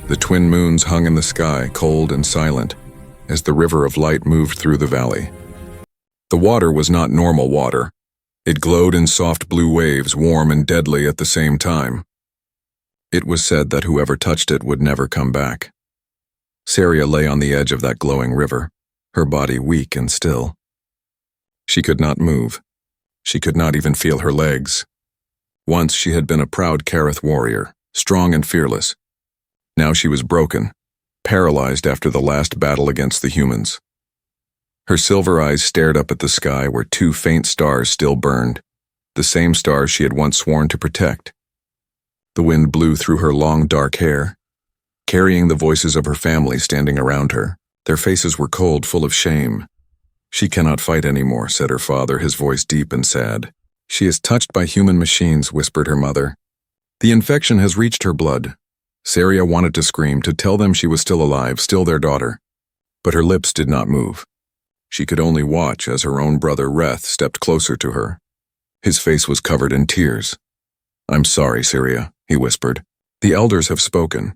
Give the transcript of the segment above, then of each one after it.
The twin moons hung in the sky, cold and silent, as the river of light moved through the valley. The water was not normal water. It glowed in soft blue waves, warm and deadly at the same time. It was said that whoever touched it would never come back. Saria lay on the edge of that glowing river, her body weak and still. She could not move. She could not even feel her legs. Once she had been a proud Kareth warrior, strong and fearless. Now she was broken, paralyzed after the last battle against the humans. Her silver eyes stared up at the sky where two faint stars still burned, the same stars she had once sworn to protect. The wind blew through her long dark hair, carrying the voices of her family standing around her. Their faces were cold, full of shame. "She cannot fight anymore," said her father, his voice deep and sad. "She is touched by human machines," whispered her mother. "The infection has reached her blood." Saria wanted to scream, to tell them she was still alive, still their daughter. But her lips did not move. She could only watch as her own brother Reth stepped closer to her. His face was covered in tears. "I'm sorry, Saria," he whispered. "The elders have spoken.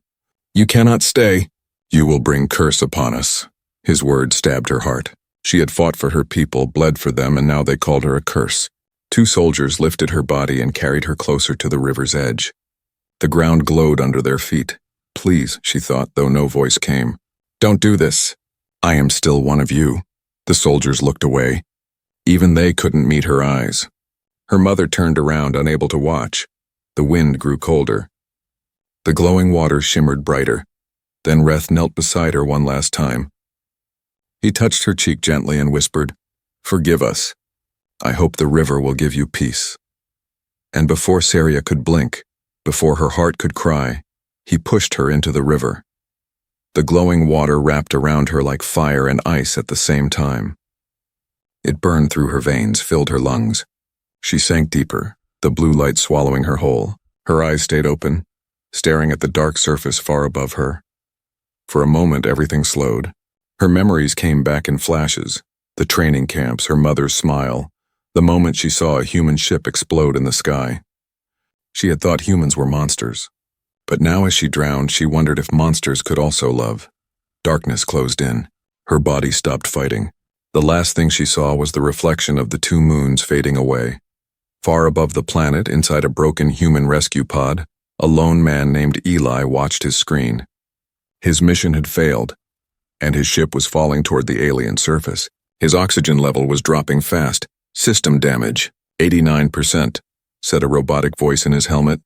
You cannot stay. You will bring curse upon us." His words stabbed her heart. She had fought for her people, bled for them, and now they called her a curse. Two soldiers lifted her body and carried her closer to the river's edge. The ground glowed under their feet. "Please," she thought, though no voice came. "Don't do this. I am still one of you." The soldiers looked away. Even they couldn't meet her eyes. Her mother turned around, unable to watch. The wind grew colder. The glowing water shimmered brighter. Then Reth knelt beside her one last time. He touched her cheek gently and whispered, "Forgive us. I hope the river will give you peace." And before Saria could blink, before her heart could cry, he pushed her into the river. The glowing water wrapped around her like fire and ice at the same time. It burned through her veins, filled her lungs. She sank deeper, the blue light swallowing her whole. Her eyes stayed open, staring at the dark surface far above her. For a moment, everything slowed. Her memories came back in flashes. The training camps, her mother's smile, the moment she saw a human ship explode in the sky. She had thought humans were monsters. But now as she drowned, she wondered if monsters could also love. Darkness closed in. Her body stopped fighting. The last thing she saw was the reflection of the two moons fading away. Far above the planet, inside a broken human rescue pod, a lone man named Eli watched his screen. His mission had failed, and his ship was falling toward the alien surface. His oxygen level was dropping fast. "System damage, 89%, said a robotic voice in his helmet.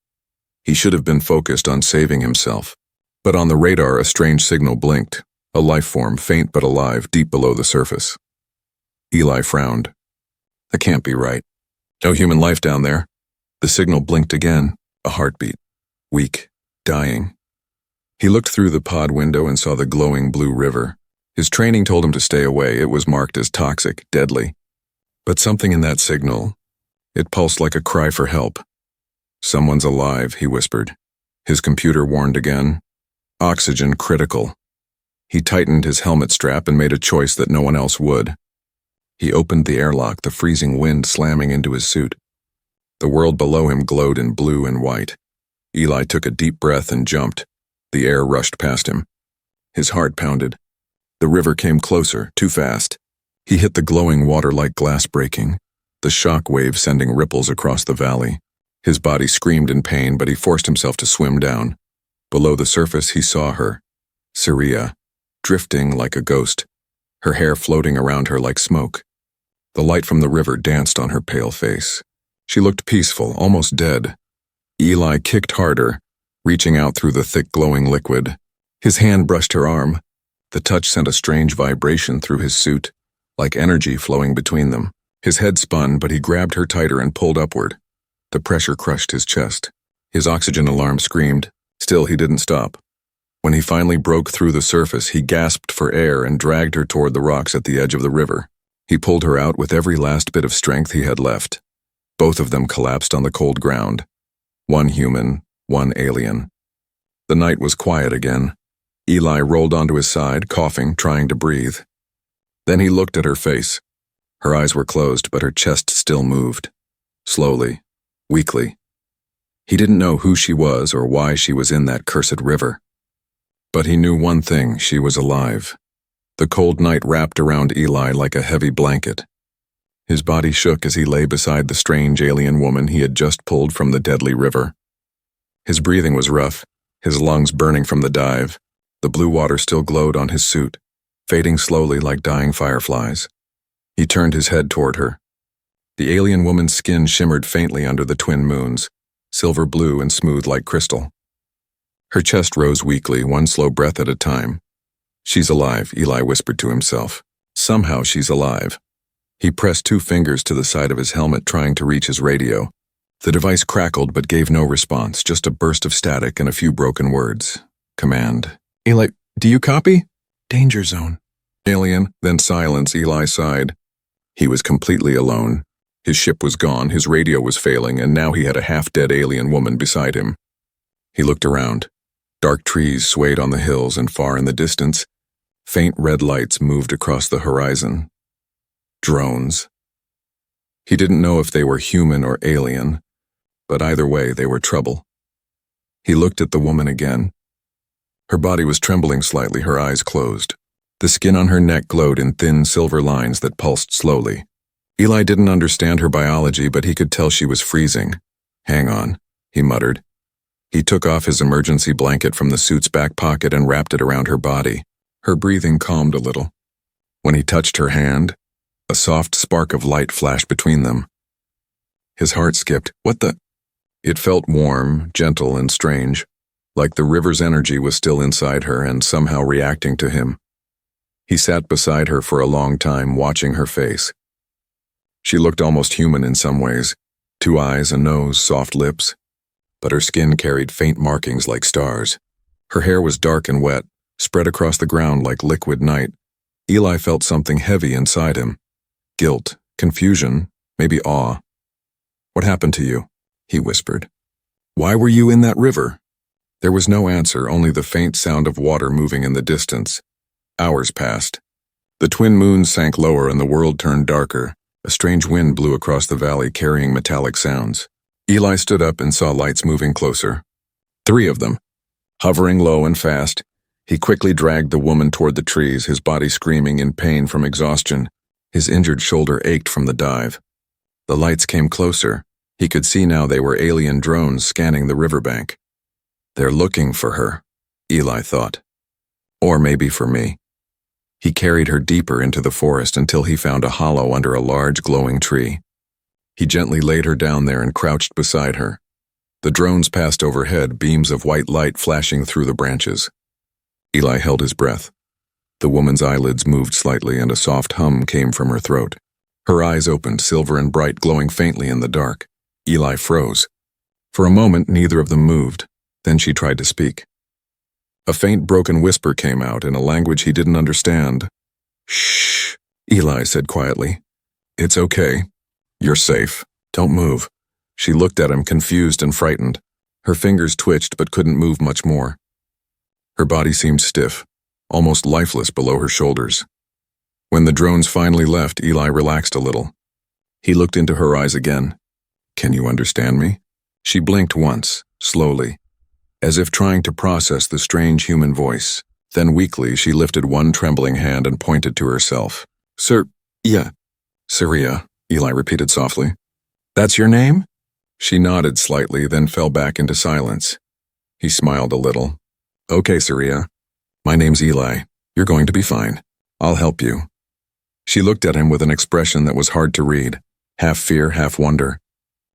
He should have been focused on saving himself. But on the radar, a strange signal blinked, a life form, faint but alive, deep below the surface. Eli frowned. "That can't be right. No human life down there." The signal blinked again, a heartbeat, weak, dying. He looked through the pod window and saw the glowing blue river. His training told him to stay away. It was marked as toxic, deadly. But something in that signal, it pulsed like a cry for help. "Someone's alive," he whispered. His computer warned again. "Oxygen critical." He tightened his helmet strap and made a choice that no one else would. He opened the airlock, the freezing wind slamming into his suit. The world below him glowed in blue and white. Eli took a deep breath and jumped. The air rushed past him. His heart pounded. The river came closer, too fast. He hit the glowing water like glass breaking, the shock wave sending ripples across the valley. His body screamed in pain, but he forced himself to swim down. Below the surface, he saw her, Saria, drifting like a ghost, her hair floating around her like smoke. The light from the river danced on her pale face. She looked peaceful, almost dead. Eli kicked harder, reaching out through the thick glowing liquid. His hand brushed her arm. The touch sent a strange vibration through his suit, like energy flowing between them. His head spun, but he grabbed her tighter and pulled upward. The pressure crushed his chest. His oxygen alarm screamed. Still, he didn't stop. When he finally broke through the surface, he gasped for air and dragged her toward the rocks at the edge of the river. He pulled her out with every last bit of strength he had left. Both of them collapsed on the cold ground. One human, one alien. The night was quiet again. Eli rolled onto his side, coughing, trying to breathe. Then he looked at her face. Her eyes were closed, but her chest still moved. Slowly, weakly. He didn't know who she was or why she was in that cursed river. But he knew one thing: she was alive. The cold night wrapped around Eli like a heavy blanket. His body shook as he lay beside the strange alien woman he had just pulled from the deadly river. His breathing was rough, his lungs burning from the dive. The blue water still glowed on his suit, fading slowly like dying fireflies. He turned his head toward her. The alien woman's skin shimmered faintly under the twin moons, silver blue and smooth like crystal. Her chest rose weakly, one slow breath at a time. "She's alive," Eli whispered to himself. "Somehow she's alive." He pressed 2 fingers to the side of his helmet, trying to reach his radio. The device crackled but gave no response, just a burst of static and a few broken words. Command. "Eli, do you copy?" "Danger zone." "Alien," then silence. Eli sighed. He was completely alone. His ship was gone, his radio was failing, and now he had a half-dead alien woman beside him. He looked around. Dark trees swayed on the hills, and far in the distance, faint red lights moved across the horizon. Drones. He didn't know if they were human or alien, but either way they were trouble. He looked at the woman again. Her body was trembling slightly, her eyes closed. The skin on her neck glowed in thin silver lines that pulsed slowly. Eli didn't understand her biology, but he could tell she was freezing. "Hang on," he muttered. He took off his emergency blanket from the suit's back pocket and wrapped it around her body. Her breathing calmed a little. When he touched her hand, a soft spark of light flashed between them. His heart skipped. "What the?" It felt warm, gentle, and strange, like the river's energy was still inside her and somehow reacting to him. He sat beside her for a long time, watching her face. She looked almost human in some ways, 2 eyes, a nose, soft lips, but her skin carried faint markings like stars. Her hair was dark and wet, spread across the ground like liquid night. Eli felt something heavy inside him. Guilt, confusion, maybe awe. "What happened to you?" he whispered. "Why were you in that river?" There was no answer, only the faint sound of water moving in the distance. Hours passed. The twin moons sank lower and the world turned darker. A strange wind blew across the valley, carrying metallic sounds. Eli stood up and saw lights moving closer. 3 of them. Hovering low and fast, he quickly dragged the woman toward the trees, his body screaming in pain from exhaustion. His injured shoulder ached from the dive. The lights came closer. He could see now they were alien drones scanning the riverbank. "They're looking for her," Eli thought. "Or maybe for me." He carried her deeper into the forest until he found a hollow under a large glowing tree. He gently laid her down there and crouched beside her. The drones passed overhead, beams of white light flashing through the branches. Eli held his breath. The woman's eyelids moved slightly and a soft hum came from her throat. Her eyes opened, silver and bright, glowing faintly in the dark. Eli froze. For a moment, neither of them moved. Then she tried to speak. A faint, broken whisper came out in a language he didn't understand. "Shh," Eli said quietly. "It's okay. You're safe. Don't move." She looked at him, confused and frightened. Her fingers twitched but couldn't move much more. Her body seemed stiff, almost lifeless below her shoulders. When the drones finally left, Eli relaxed a little. He looked into her eyes again. "Can you understand me?" She blinked once, slowly, as if trying to process the strange human voice. Then weakly, she lifted one trembling hand and pointed to herself. "Sir, yeah." "Syria," Eli repeated softly. "That's your name?" She nodded slightly, then fell back into silence. He smiled a little. "Okay, Syria. My name's Eli. You're going to be fine. I'll help you." She looked at him with an expression that was hard to read, half fear, half wonder.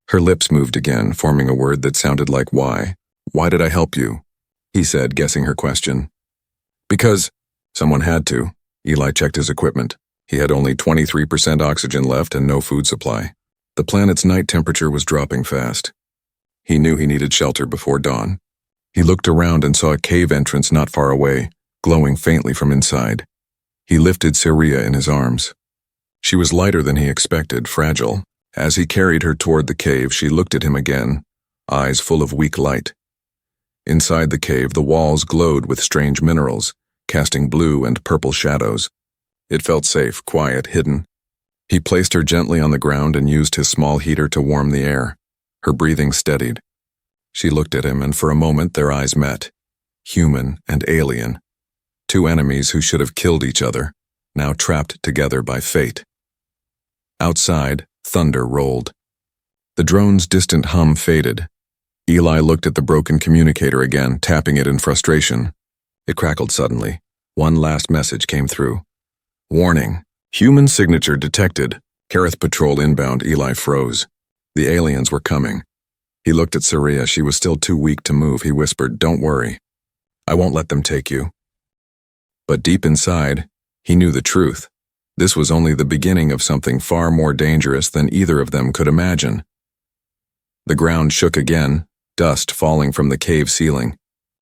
Her lips moved again, forming a word that sounded like why. "Why did I help you?" he said, guessing her question. "Because someone had to." Eli checked his equipment. He had only 23% oxygen left and no food supply. The planet's night temperature was dropping fast. He knew he needed shelter before dawn. He looked around and saw a cave entrance not far away, glowing faintly from inside. He lifted Syria in his arms. She was lighter than he expected, fragile. As he carried her toward the cave, she looked at him again, eyes full of weak light. Inside the cave, the walls glowed with strange minerals, casting blue and purple shadows. It felt safe, quiet, hidden. He placed her gently on the ground and used his small heater to warm the air. Her breathing steadied. She looked at him, and for a moment their eyes met. human and alien. Two enemies who should have killed each other, now trapped together by fate. Outside, thunder rolled. The drone's distant hum faded. Eli looked at the broken communicator again, tapping it in frustration. It crackled suddenly. One last message came through. Warning. Human signature detected. Kareth patrol inbound. Eli froze. The aliens were coming. He looked at Saria. She was still too weak to move. He whispered, "Don't worry. I won't let them take you." But deep inside, he knew the truth. This was only the beginning of something far more dangerous than either of them could imagine. The ground shook again, dust falling from the cave ceiling.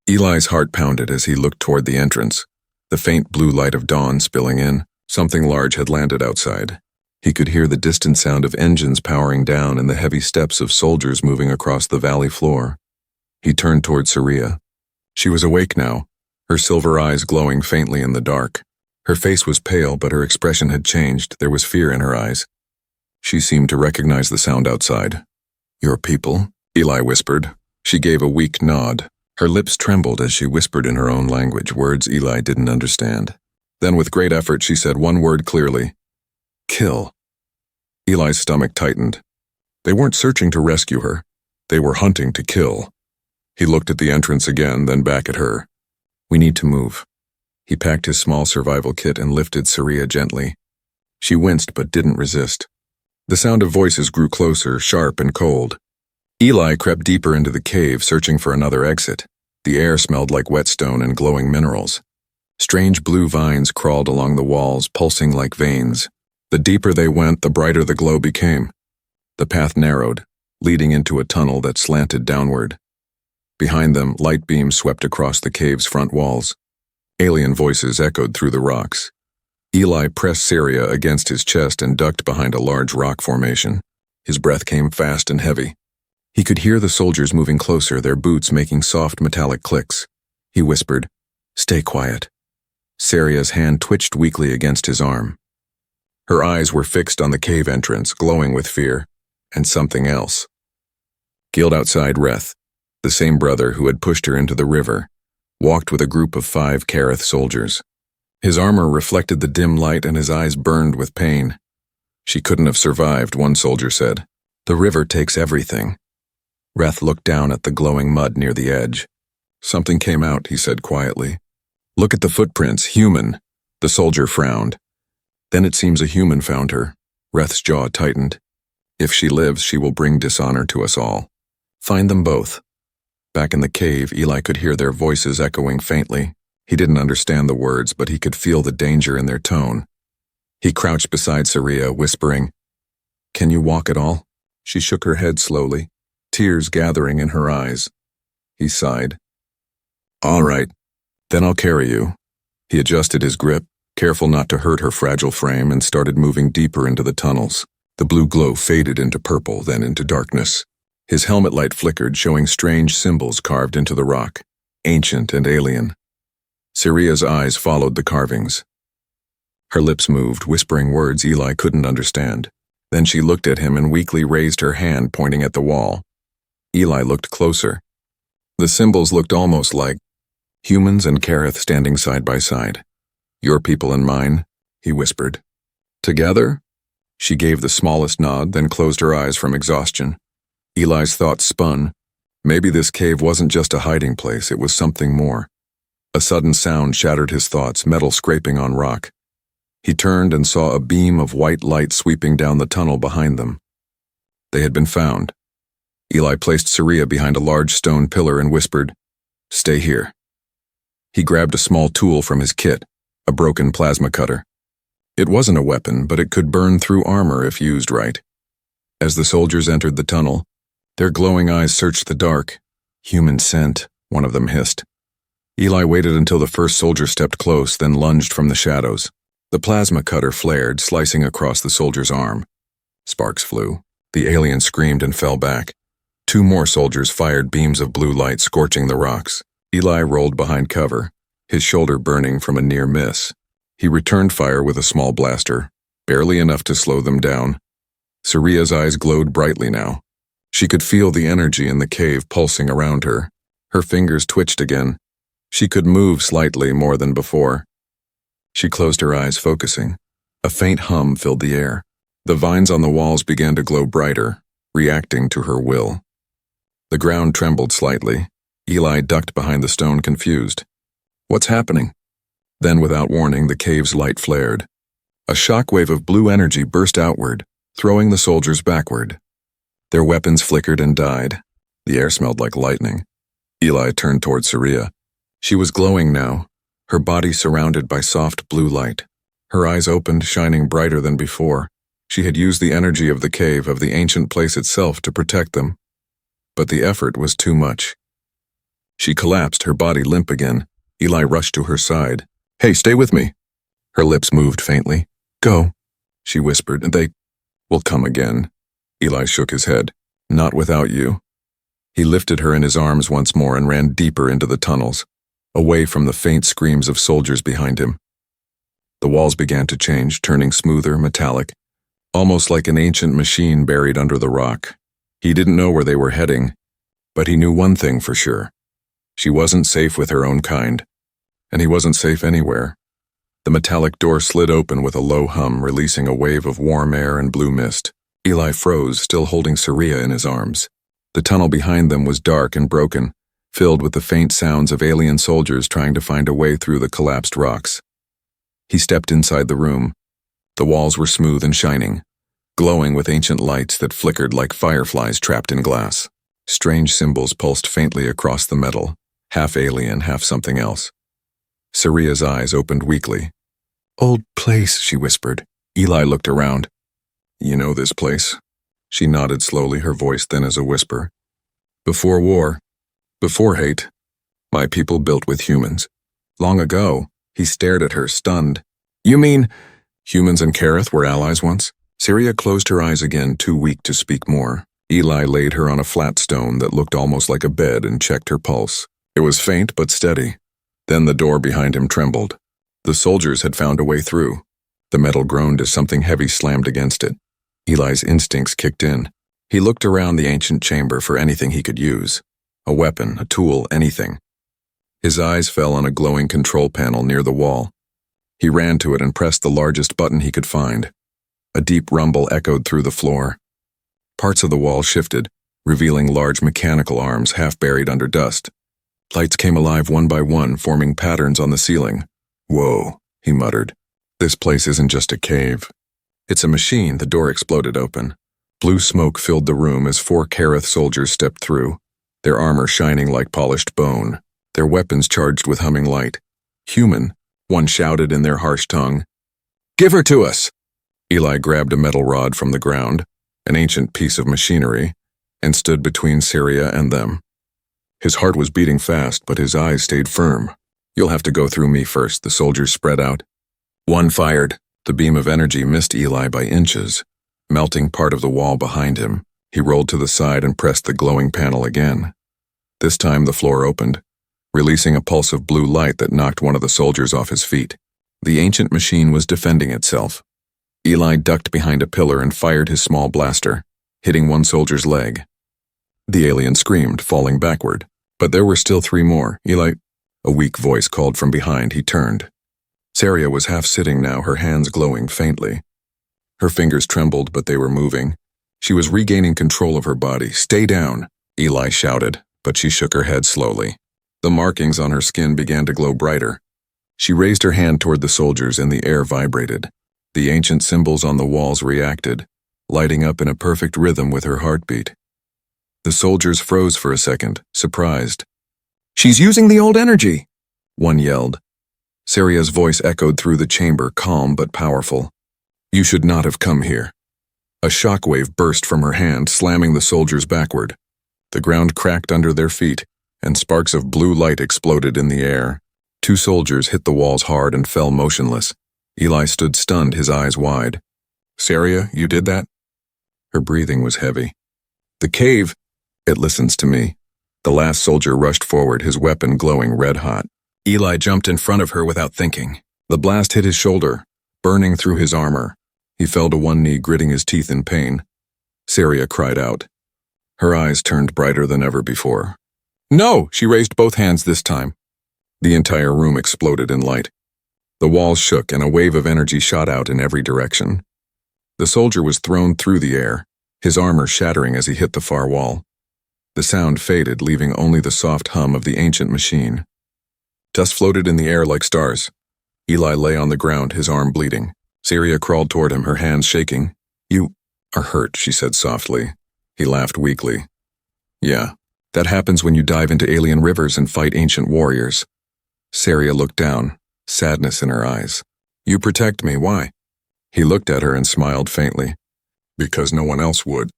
Eli's heart pounded as he looked toward the entrance. The faint blue light of dawn spilling in. Something large had landed outside. He could hear the distant sound of engines powering down and the heavy steps of soldiers moving across the valley floor. He turned toward Saria. She was awake now, her silver eyes glowing faintly in the dark. Her face was pale, but her expression had changed. There was fear in her eyes. She seemed to recognize the sound outside. "Your people?" Eli whispered. She gave a weak nod. Her lips trembled as she whispered in her own language, words Eli didn't understand. Then with great effort she said one word clearly. "Kill." Eli's stomach tightened. They weren't searching to rescue her. They were hunting to kill. He looked at the entrance again, then back at her. "We need to move." He packed his small survival kit and lifted Saria gently. She winced but didn't resist. The sound of voices grew closer, sharp and cold. Eli crept deeper into the cave, searching for another exit. The air smelled like whetstone and glowing minerals. Strange blue vines crawled along the walls, pulsing like veins. The deeper they went, the brighter the glow became. The path narrowed, leading into a tunnel that slanted downward. Behind them, light beams swept across the cave's front walls. Alien voices echoed through the rocks. Eli pressed Saria against his chest and ducked behind a large rock formation. His breath came fast and heavy. He could hear the soldiers moving closer, their boots making soft metallic clicks. He whispered, "Stay quiet." Saria's hand twitched weakly against his arm. Her eyes were fixed on the cave entrance, glowing with fear, and something else. Guild outside Reth, the same brother who had pushed her into the river, walked with a group of 5 Kareth soldiers. His armor reflected the dim light and his eyes burned with pain. "She couldn't have survived," one soldier said. "The river takes everything." Reth looked down at the glowing mud near the edge. "Something came out," he said quietly. "Look at the footprints, human." The soldier frowned. "Then it seems a human found her." Reth's jaw tightened. "If she lives, she will bring dishonor to us all. Find them both." Back in the cave, Eli could hear their voices echoing faintly. He didn't understand the words, but he could feel the danger in their tone. He crouched beside Saria, whispering, "Can you walk at all?" She shook her head slowly, tears gathering in her eyes. He sighed. "All right, then I'll carry you." He adjusted his grip, careful not to hurt her fragile frame, and started moving deeper into the tunnels. The blue glow faded into purple, then into darkness. His helmet light flickered, showing strange symbols carved into the rock, ancient and alien. Saria's eyes followed the carvings. Her lips moved, whispering words Eli couldn't understand. Then she looked at him and weakly raised her hand, pointing at the wall. Eli looked closer. The symbols looked almost like humans and Kareth standing side by side. "Your people and mine," he whispered. "Together?" She gave the smallest nod, then closed her eyes from exhaustion. Eli's thoughts spun. Maybe this cave wasn't just a hiding place, it was something more. A sudden sound shattered his thoughts, metal scraping on rock. He turned and saw a beam of white light sweeping down the tunnel behind them. They had been found. Eli placed Saria behind a large stone pillar and whispered, "Stay here." He grabbed a small tool from his kit, a broken plasma cutter. It wasn't a weapon, but it could burn through armor if used right. As the soldiers entered the tunnel, their glowing eyes searched the dark. "Human scent," one of them hissed. Eli waited until the first soldier stepped close, then lunged from the shadows. The plasma cutter flared, slicing across the soldier's arm. Sparks flew. The alien screamed and fell back. 2 more soldiers fired beams of blue light, scorching the rocks. Eli rolled behind cover, his shoulder burning from a near miss. He returned fire with a small blaster, barely enough to slow them down. Saria's eyes glowed brightly now. She could feel the energy in the cave pulsing around her. Her fingers twitched again. She could move slightly more than before. She closed her eyes, focusing. A faint hum filled the air. The vines on the walls began to glow brighter, reacting to her will. The ground trembled slightly. Eli ducked behind the stone, confused. What's happening? Then, without warning, the cave's light flared. A shockwave of blue energy burst outward, throwing the soldiers backward. Their weapons flickered and died. The air smelled like lightning. Eli turned toward Saria. She was glowing now, her body surrounded by soft blue light. Her eyes opened, shining brighter than before. She had used the energy of the cave, of the ancient place itself, to protect them. But the effort was too much. She collapsed, her body limp again. Eli rushed to her side. Hey, stay with me. Her lips moved faintly. Go, she whispered. They will come again. Eli shook his head. Not without you. He lifted her in his arms once more and ran deeper into the tunnels, away from the faint screams of soldiers behind him. The walls began to change, turning smoother, metallic, almost like an ancient machine buried under the rock. He didn't know where they were heading, but he knew one thing for sure. She wasn't safe with her own kind, and he wasn't safe anywhere. The metallic door slid open with a low hum, releasing a wave of warm air and blue mist. Eli froze, still holding Saria in his arms. The tunnel behind them was dark and broken, filled with the faint sounds of alien soldiers trying to find a way through the collapsed rocks. He stepped inside the room. The walls were smooth and shining, glowing with ancient lights that flickered like fireflies trapped in glass. Strange symbols pulsed faintly across the metal, half alien, half something else. Saria's eyes opened weakly. Old place, she whispered. Eli looked around. You know this place? She nodded slowly, her voice thin as a whisper. Before war, before hate, my people built with humans. Long ago, he stared at her, stunned. You mean humans and Kareth were allies once? Saria closed her eyes again, too weak to speak more. Eli laid her on a flat stone that looked almost like a bed and checked her pulse. It was faint but steady. Then the door behind him trembled. The soldiers had found a way through. The metal groaned as something heavy slammed against it. Eli's instincts kicked in. He looked around the ancient chamber for anything he could use. A weapon, a tool, anything. His eyes fell on a glowing control panel near the wall. He ran to it and pressed the largest button he could find. A deep rumble echoed through the floor. Parts of the wall shifted, revealing large mechanical arms half buried under dust. Lights came alive one by one, forming patterns on the ceiling. Whoa, he muttered. This place isn't just a cave. It's a machine. The door exploded open. Blue smoke filled the room as 4 Kareth soldiers stepped through, their armor shining like polished bone, their weapons charged with humming light. Human, one shouted in their harsh tongue. Give her to us! Eli grabbed a metal rod from the ground, an ancient piece of machinery, and stood between Saria and them. His heart was beating fast, but his eyes stayed firm. You'll have to go through me first, the soldiers spread out. One fired. The beam of energy missed Eli by inches, melting part of the wall behind him. He rolled to the side and pressed the glowing panel again. This time the floor opened, releasing a pulse of blue light that knocked one of the soldiers off his feet. The ancient machine was defending itself. Eli ducked behind a pillar and fired his small blaster, hitting one soldier's leg. The alien screamed, falling backward. But there were still 3 more. Eli, a weak voice called from behind. He turned. Saria was half sitting now, her hands glowing faintly. Her fingers trembled, but they were moving. She was regaining control of her body. Stay down, Eli shouted, but she shook her head slowly. The markings on her skin began to glow brighter. She raised her hand toward the soldiers and the air vibrated. The ancient symbols on the walls reacted, lighting up in a perfect rhythm with her heartbeat. The soldiers froze for a second, surprised. She's using the old energy, one yelled. Saria's voice echoed through the chamber, calm but powerful. You should not have come here. A shockwave burst from her hand, slamming the soldiers backward. The ground cracked under their feet, and sparks of blue light exploded in the air. 2 soldiers hit the walls hard and fell motionless. Eli stood stunned, his eyes wide. Saria, you did that? Her breathing was heavy. The cave, it listens to me. The last soldier rushed forward, his weapon glowing red-hot. Eli jumped in front of her without thinking. The blast hit his shoulder, burning through his armor. He fell to one knee, gritting his teeth in pain. Saria cried out. Her eyes turned brighter than ever before. No, she raised both hands this time. The entire room exploded in light. The walls shook and a wave of energy shot out in every direction. The soldier was thrown through the air, his armor shattering as he hit the far wall. The sound faded, leaving only the soft hum of the ancient machine. Dust floated in the air like stars. Eli lay on the ground, his arm bleeding. Syria crawled toward him, her hands shaking. "You are hurt," she said softly. He laughed weakly. "Yeah, that happens when you dive into alien rivers and fight ancient warriors." Syria looked down, sadness in her eyes. "You protect me, why?" He looked at her and smiled faintly. "Because no one else would."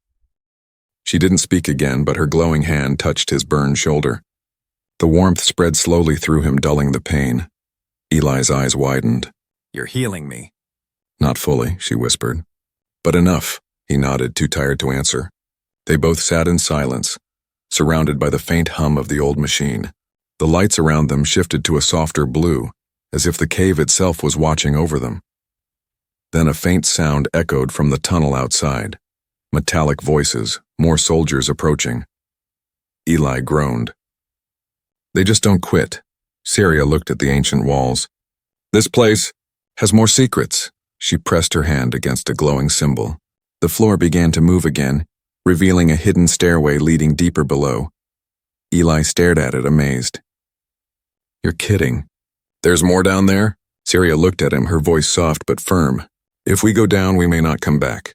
She didn't speak again, but her glowing hand touched his burned shoulder. The warmth spread slowly through him, dulling the pain. Eli's eyes widened. "You're healing me." "Not fully," she whispered. "But enough," he nodded, too tired to answer. They both sat in silence, surrounded by the faint hum of the old machine. The lights around them shifted to a softer blue, as if the cave itself was watching over them. Then a faint sound echoed from the tunnel outside. Metallic voices, more soldiers approaching. Eli groaned. "They just don't quit." Syria looked at the ancient walls. "This place has more secrets." She pressed her hand against a glowing symbol. The floor began to move again, revealing a hidden stairway leading deeper below. Eli stared at it, amazed. "You're kidding." "There's more down there?" Syria looked at him, her voice soft but firm. "If we go down, we may not come back.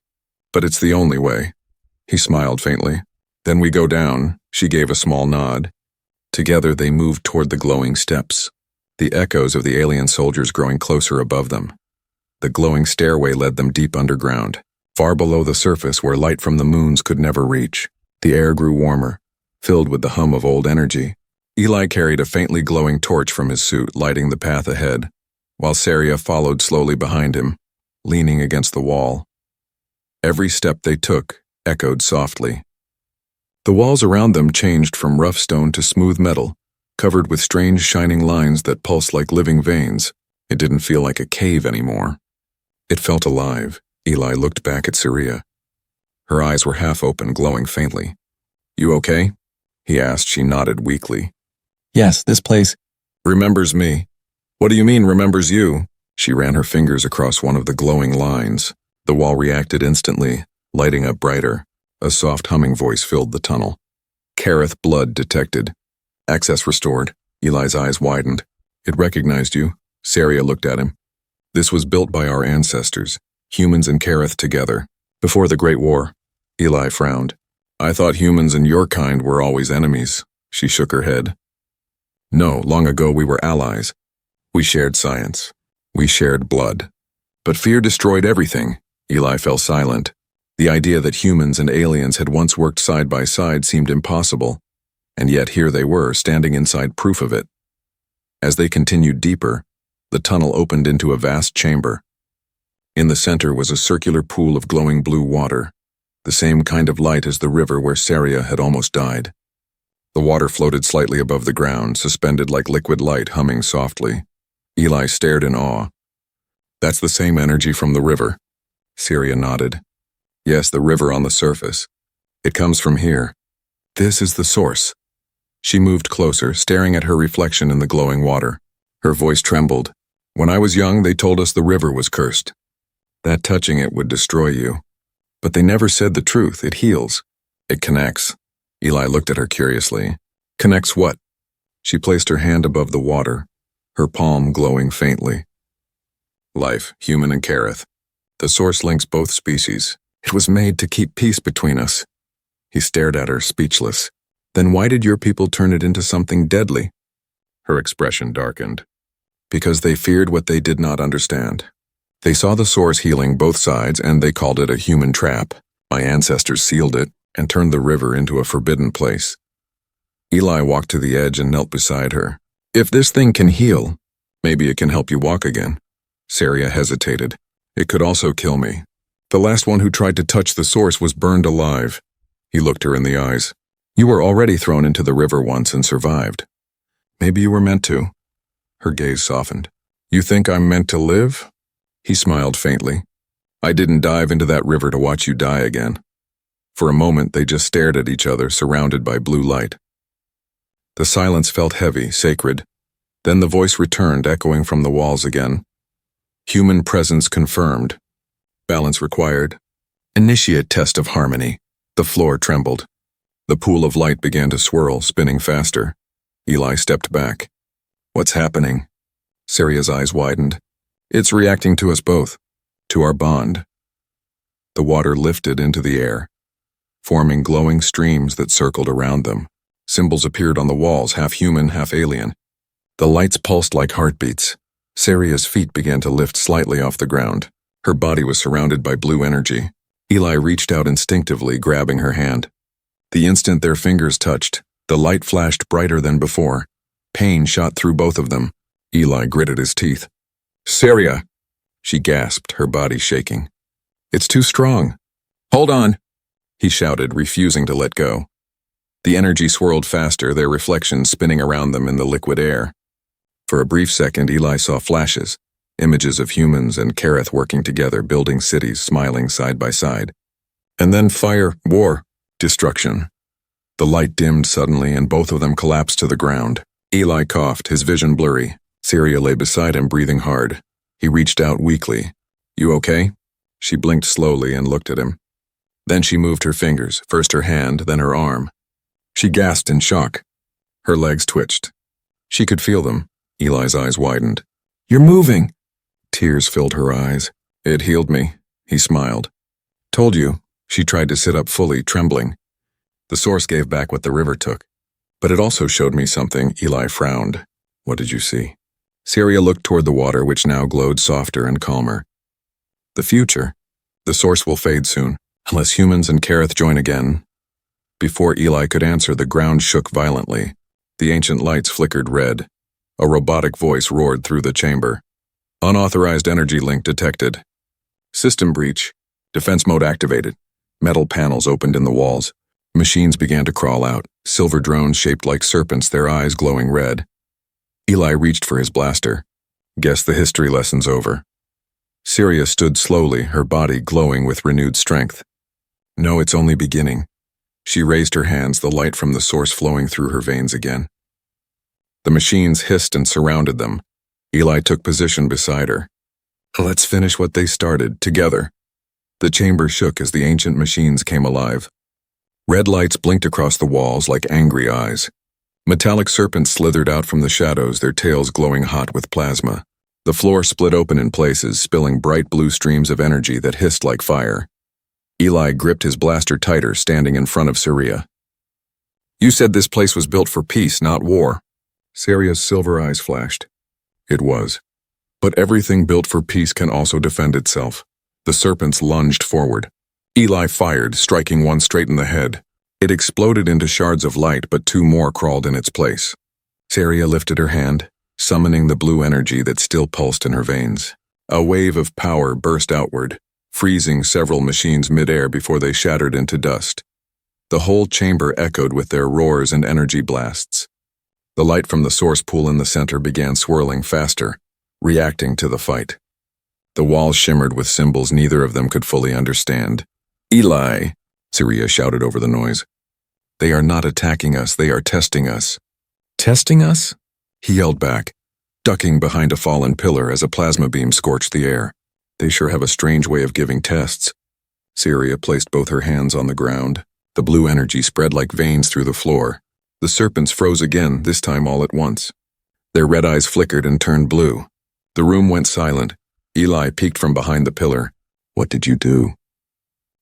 But it's the only way." He smiled faintly. "Then we go down." She gave a small nod. Together they moved toward the glowing steps, the echoes of the alien soldiers growing closer above them. The glowing stairway led them deep underground, far below the surface where light from the moons could never reach. The air grew warmer, filled with the hum of old energy. Eli carried a faintly glowing torch from his suit, lighting the path ahead, while Syria followed slowly behind him, leaning against the wall. Every step they took echoed softly. The walls around them changed from rough stone to smooth metal, covered with strange shining lines that pulsed like living veins. It didn't feel like a cave anymore. It felt alive. Eli looked back at Syria. Her eyes were half open, glowing faintly. "You okay?" he asked. She nodded weakly. "Yes, this place." "Remembers me." "What do you mean, remembers you?" She ran her fingers across one of the glowing lines. The wall reacted instantly, lighting up brighter. A soft humming voice filled the tunnel. "Kareth blood detected. Access restored." Eli's eyes widened. "It recognized you." Syria looked at him. "This was built by our ancestors, humans and Kareth together, before the Great War." Eli frowned. "I thought humans and your kind were always enemies." She shook her head. "No, long ago we were allies. We shared science. We shared blood. But fear destroyed everything." Eli fell silent. The idea that humans and aliens had once worked side by side seemed impossible, and yet here they were, standing inside proof of it. As they continued deeper, the tunnel opened into a vast chamber. In the center was a circular pool of glowing blue water, the same kind of light as the river where Syria had almost died. The water floated slightly above the ground, suspended like liquid light, humming softly. Eli stared in awe. "That's the same energy from the river." Syria nodded. "Yes, the river on the surface. It comes from here. This is the source." She moved closer, staring at her reflection in the glowing water. Her voice trembled. "When I was young, they told us the river was cursed. That touching it would destroy you. But they never said the truth. It heals. It connects." Eli looked at her curiously. "Connects what?" She placed her hand above the water, her palm glowing faintly. "Life, human and Kareth. The source links both species. It was made to keep peace between us." He stared at her, speechless. "Then why did your people turn it into something deadly?" Her expression darkened. "Because they feared what they did not understand. They saw the source healing both sides, and they called it a human trap. My ancestors sealed it and turned the river into a forbidden place." Eli walked to the edge and knelt beside her. "If this thing can heal, maybe it can help you walk again." Syria hesitated. "It could also kill me. The last one who tried to touch the source was burned alive." He looked her in the eyes. "You were already thrown into the river once and survived. Maybe you were meant to." Her gaze softened. "You think I'm meant to live?" He smiled faintly. "I didn't dive into that river to watch you die again." For a moment they just stared at each other, surrounded by blue light. The silence felt heavy, sacred. Then the voice returned, echoing from the walls again. Human presence confirmed. Balance required. Initiate test of harmony. The floor trembled. The pool of light began to swirl, spinning faster. Eli stepped back. What's happening? Syria's eyes widened. It's reacting to us both. To our bond. The water lifted into the air, forming glowing streams that circled around them. Symbols appeared on the walls, half human, half alien. The lights pulsed like heartbeats. Syria's feet began to lift slightly off the ground. Her body was surrounded by blue energy. Eli reached out instinctively, grabbing her hand. The instant their fingers touched, the light flashed brighter than before. Pain shot through both of them. Eli gritted his teeth. Syria! She gasped, her body shaking. It's too strong. Hold on! He shouted, refusing to let go. The energy swirled faster, their reflections spinning around them in the liquid air. For a brief second, Eli saw flashes, images of humans and Kareth working together, building cities, smiling side by side. And then fire, war, destruction. The light dimmed suddenly, and both of them collapsed to the ground. Eli coughed, his vision blurry. Syria lay beside him, breathing hard. He reached out weakly. You okay? She blinked slowly and looked at him. Then she moved her fingers, first her hand, then her arm. She gasped in shock. Her legs twitched. She could feel them. Eli's eyes widened. You're moving! Tears filled her eyes. It healed me, he smiled. Told you. She tried to sit up fully, trembling. The source gave back what the river took. But it also showed me something. Eli frowned. What did you see? Syria looked toward the water, which now glowed softer and calmer. The future. The source will fade soon, unless humans and Kareth join again. Before Eli could answer, the ground shook violently. The ancient lights flickered red. A robotic voice roared through the chamber. Unauthorized energy link detected. System breach. Defense mode activated. Metal panels opened in the walls. Machines began to crawl out, silver drones shaped like serpents, their eyes glowing red. Eli reached for his blaster. Guess the history lesson's over. Syria stood slowly, her body glowing with renewed strength. No, it's only beginning. She raised her hands, the light from the source flowing through her veins again. The machines hissed and surrounded them. Eli took position beside her. Let's finish what they started, together. The chamber shook as the ancient machines came alive. Red lights blinked across the walls like angry eyes. Metallic serpents slithered out from the shadows, their tails glowing hot with plasma. The floor split open in places, spilling bright blue streams of energy that hissed like fire. Eli gripped his blaster tighter, standing in front of Syria. You said this place was built for peace, not war. Syria's silver eyes flashed. It was. But everything built for peace can also defend itself. The serpents lunged forward. Eli fired, striking one straight in the head. It exploded into shards of light, but two more crawled in its place. Syria lifted her hand, summoning the blue energy that still pulsed in her veins. A wave of power burst outward, freezing several machines midair before they shattered into dust. The whole chamber echoed with their roars and energy blasts. The light from the source pool in the center began swirling faster, reacting to the fight. The walls shimmered with symbols neither of them could fully understand. Eli, Syria shouted over the noise. They are not attacking us, they are testing us. Testing us? He yelled back, ducking behind a fallen pillar as a plasma beam scorched the air. They sure have a strange way of giving tests. Syria placed both her hands on the ground. The blue energy spread like veins through the floor. The serpents froze again, this time all at once. Their red eyes flickered and turned blue. The room went silent. Eli peeked from behind the pillar. What did you do?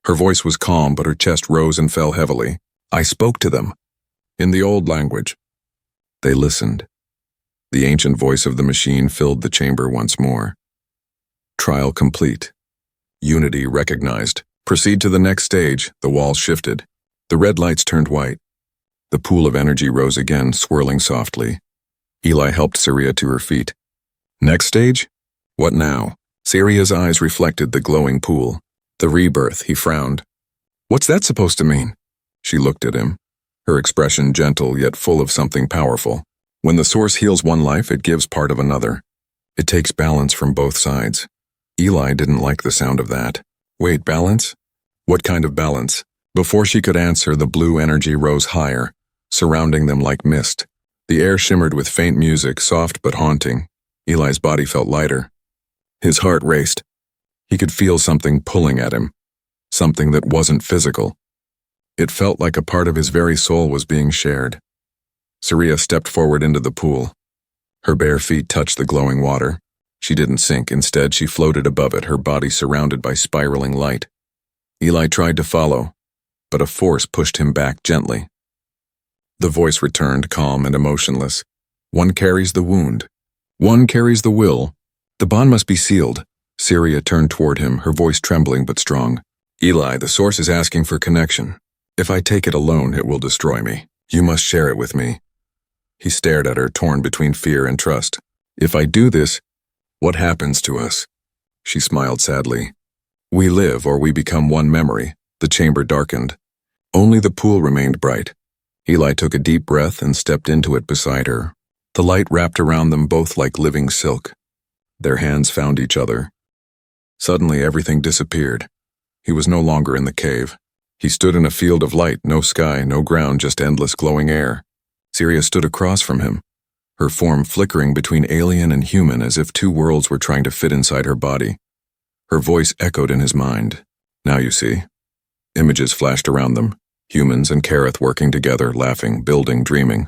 Her voice was calm, but her chest rose and fell heavily. I spoke to them. In the old language. They listened. The ancient voice of the machine filled the chamber once more. Trial complete. Unity recognized. Proceed to the next stage. The walls shifted. The red lights turned white. The pool of energy rose again, swirling softly. Eli helped Syria to her feet. Next stage? What now? Syria's eyes reflected the glowing pool. The rebirth, he frowned. What's that supposed to mean? She looked at him, her expression gentle yet full of something powerful. When the source heals one life, it gives part of another. It takes balance from both sides. Eli didn't like the sound of that. Wait, balance? What kind of balance? Before she could answer, the blue energy rose higher, surrounding them like mist. The air shimmered with faint music, soft but haunting. Eli's body felt lighter. His heart raced. He could feel something pulling at him, something that wasn't physical. It felt like a part of his very soul was being shared. Saria stepped forward into the pool. Her bare feet touched the glowing water. She didn't sink. Instead, she floated above it, her body surrounded by spiraling light. Eli tried to follow, but a force pushed him back gently. The voice returned, calm and emotionless. One carries the wound. One carries the will. The bond must be sealed. Saria turned toward him, her voice trembling but strong. Eli, the source is asking for connection. If I take it alone, it will destroy me. You must share it with me. He stared at her, torn between fear and trust. If I do this, what happens to us? She smiled sadly. We live or we become one memory. The chamber darkened. Only the pool remained bright. Eli took a deep breath and stepped into it beside her. The light wrapped around them both like living silk. Their hands found each other. Suddenly everything disappeared. He was no longer in the cave. He stood in a field of light, no sky, no ground, just endless glowing air. Saria stood across from him, her form flickering between alien and human as if two worlds were trying to fit inside her body. Her voice echoed in his mind. Now you see. Images flashed around them, humans and Kareth working together, laughing, building, dreaming.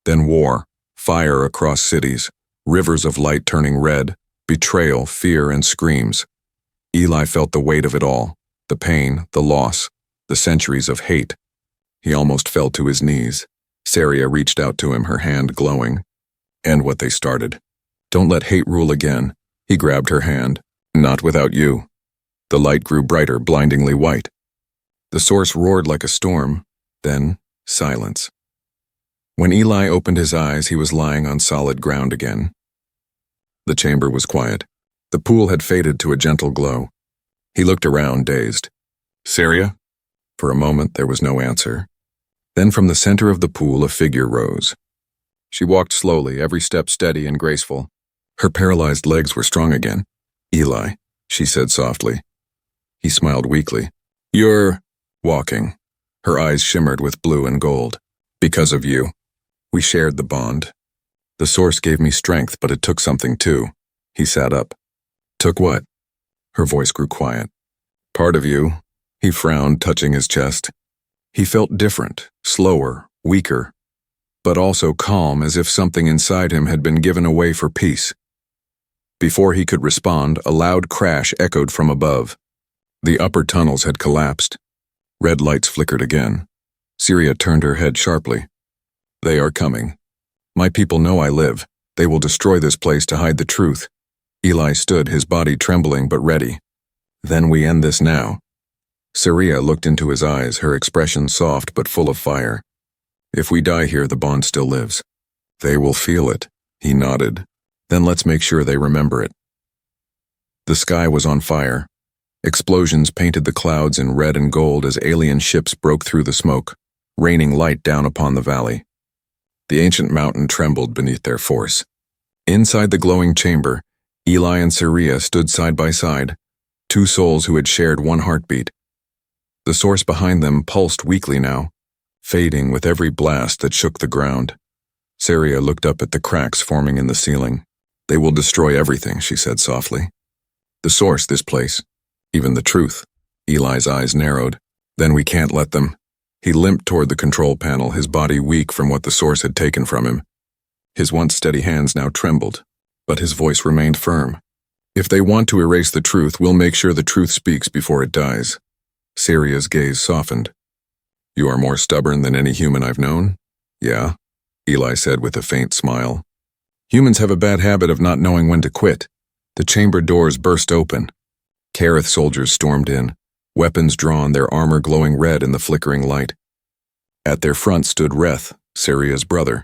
Then war, fire across cities, rivers of light turning red, betrayal, fear, and screams. Eli felt the weight of it all, the pain, the loss, the centuries of hate. He almost fell to his knees. Saria reached out to him, her hand glowing. End what they started. Don't let hate rule again. He grabbed her hand. Not without you. The light grew brighter, blindingly white. The source roared like a storm, then silence. When Eli opened his eyes, he was lying on solid ground again. The chamber was quiet. The pool had faded to a gentle glow. He looked around, dazed. Saria? For a moment, there was no answer. Then from the center of the pool, a figure rose. She walked slowly, every step steady and graceful. Her paralyzed legs were strong again. Eli, she said softly. He smiled weakly. You're walking. Her eyes shimmered with blue and gold. Because of you. We shared the bond. The source gave me strength, but it took something too. He sat up. Took what? Her voice grew quiet. Part of you. He frowned, touching his chest. He felt different, slower, weaker, but also calm, as if something inside him had been given away for peace. Before he could respond, a loud crash echoed from above. The upper tunnels had collapsed. Red lights flickered again. Saria turned her head sharply. They are coming. My people know I live. They will destroy this place to hide the truth. Eli stood, his body trembling but ready. Then we end this now. Saria looked into his eyes, her expression soft but full of fire. If we die here, the bond still lives. They will feel it. He nodded. Then let's make sure they remember it. The sky was on fire. Explosions painted the clouds in red and gold as alien ships broke through the smoke, raining light down upon the valley. The ancient mountain trembled beneath their force. Inside the glowing chamber, Eli and Saria stood side by side, two souls who had shared one heartbeat. The source behind them pulsed weakly now, fading with every blast that shook the ground. Saria looked up at the cracks forming in the ceiling. They will destroy everything, she said softly. The source, this place, even the truth. Eli's eyes narrowed. Then we can't let them. He limped toward the control panel, his body weak from what the source had taken from him. His once steady hands now trembled, but his voice remained firm. If they want to erase the truth, we'll make sure the truth speaks before it dies. Saria's gaze softened. You are more stubborn than any human I've known? Yeah, Eli said with a faint smile. Humans have a bad habit of not knowing when to quit. The chamber doors burst open. Kareth soldiers stormed in, weapons drawn, their armor glowing red in the flickering light. At their front stood Reth, Saria's brother.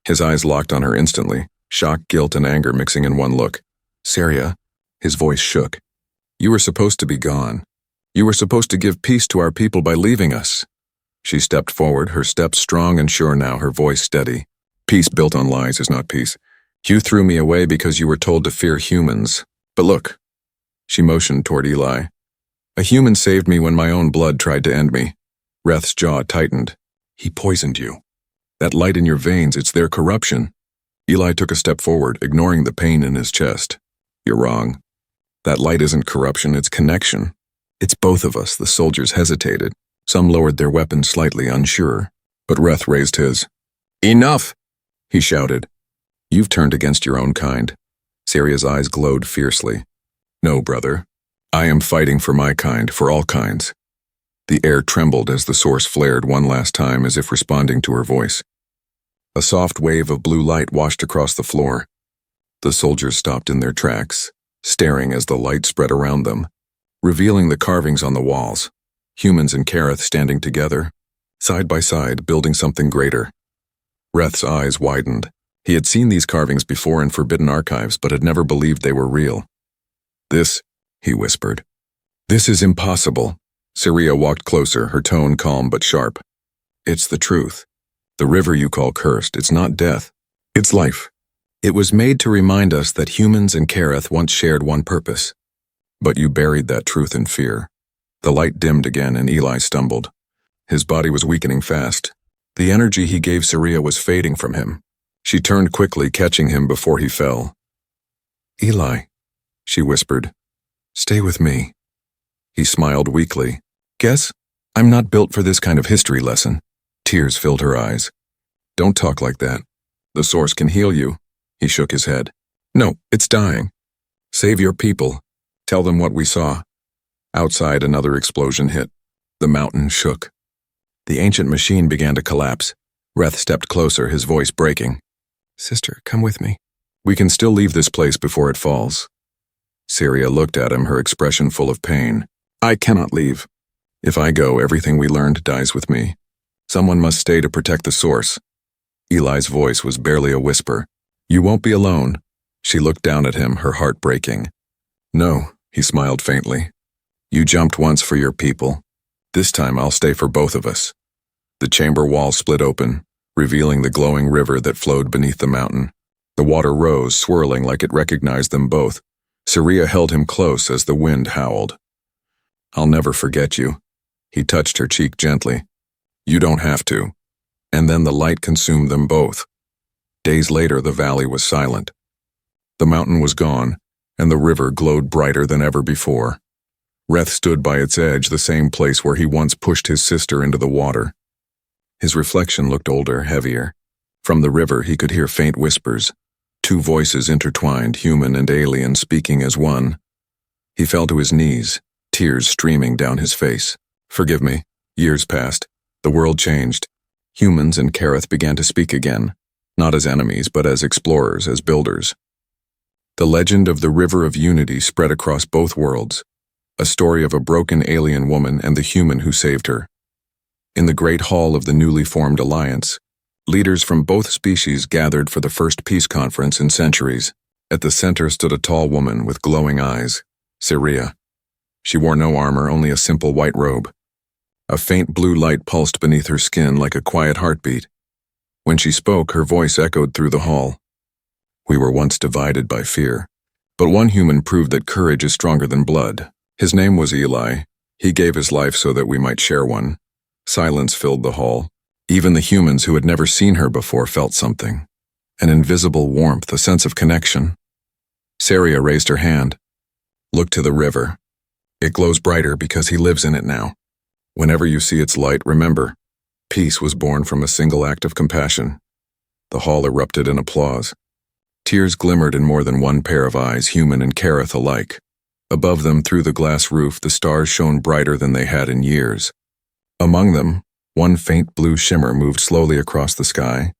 His eyes locked on her instantly, shock, guilt, and anger mixing in one look. Saria, his voice shook. You were supposed to be gone. You were supposed to give peace to our people by leaving us. She stepped forward, her steps strong and sure now, her voice steady. Peace built on lies is not peace. You threw me away because you were told to fear humans. But look. She motioned toward Eli. A human saved me when my own blood tried to end me. Reth's jaw tightened. He poisoned you. That light in your veins, it's their corruption. Eli took a step forward, ignoring the pain in his chest. You're wrong. That light isn't corruption, it's connection. It's both of us. The soldiers hesitated. Some lowered their weapons slightly, unsure. But Reth raised his. Enough! He shouted. You've turned against your own kind. Saria's eyes glowed fiercely. No, brother. I am fighting for my kind, for all kinds. The air trembled as the source flared one last time as if responding to her voice. A soft wave of blue light washed across the floor. The soldiers stopped in their tracks, staring as the light spread around them, revealing the carvings on the walls, humans and Kareth standing together, side by side, building something greater. Reth's eyes widened. He had seen these carvings before in forbidden archives, but had never believed they were real. This, he whispered. This is impossible. Saria walked closer, her tone calm but sharp. It's the truth. The river you call cursed, it's not death. It's life. It was made to remind us that humans and Kareth once shared one purpose. But you buried that truth in fear. The light dimmed again and Eli stumbled. His body was weakening fast. The energy he gave Saria was fading from him. She turned quickly, catching him before he fell. Eli, she whispered, stay with me. He smiled weakly. Guess? I'm not built for this kind of history lesson. Tears filled her eyes. Don't talk like that. The source can heal you. He shook his head. No, it's dying. Save your people. Tell them what we saw. Outside, another explosion hit. The mountain shook. The ancient machine began to collapse. Reth stepped closer, his voice breaking. Sister, come with me. We can still leave this place before it falls. Saria looked at him, her expression full of pain. I cannot leave. If I go, everything we learned dies with me. Someone must stay to protect the source. Eli's voice was barely a whisper. You won't be alone. She looked down at him, her heart breaking. No, he smiled faintly. You jumped once for your people. This time I'll stay for both of us. The chamber wall split open, revealing the glowing river that flowed beneath the mountain. The water rose, swirling like it recognized them both. Saria held him close as the wind howled. I'll never forget you. He touched her cheek gently. You don't have to. And then the light consumed them both. Days later, the valley was silent. The mountain was gone, and the river glowed brighter than ever before. Reth stood by its edge, the same place where he once pushed his sister into the water. His reflection looked older, heavier. From the river, he could hear faint whispers, two voices intertwined, human and alien, speaking as one. He fell to his knees, tears streaming down his face. Forgive me. Years passed. The world changed. Humans and Kareth began to speak again, not as enemies, but as explorers, as builders. The legend of the River of Unity spread across both worlds, a story of a broken alien woman and the human who saved her. In the great hall of the newly formed alliance, leaders from both species gathered for the first peace conference in centuries. At the center stood a tall woman with glowing eyes, Saria. She wore no armor, only a simple white robe. A faint blue light pulsed beneath her skin like a quiet heartbeat. When she spoke, her voice echoed through the hall. We were once divided by fear, but one human proved that courage is stronger than blood. His name was Eli. He gave his life so that we might share one. Silence filled the hall. Even the humans who had never seen her before felt something. An invisible warmth, a sense of connection. Saria raised her hand. Look to the river. It glows brighter because he lives in it now. Whenever you see its light, remember, peace was born from a single act of compassion. The hall erupted in applause. Tears glimmered in more than one pair of eyes, human and Kareth alike. Above them, through the glass roof, the stars shone brighter than they had in years. Among them, one faint blue shimmer moved slowly across the sky,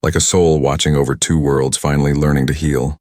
like a soul watching over two worlds finally learning to heal.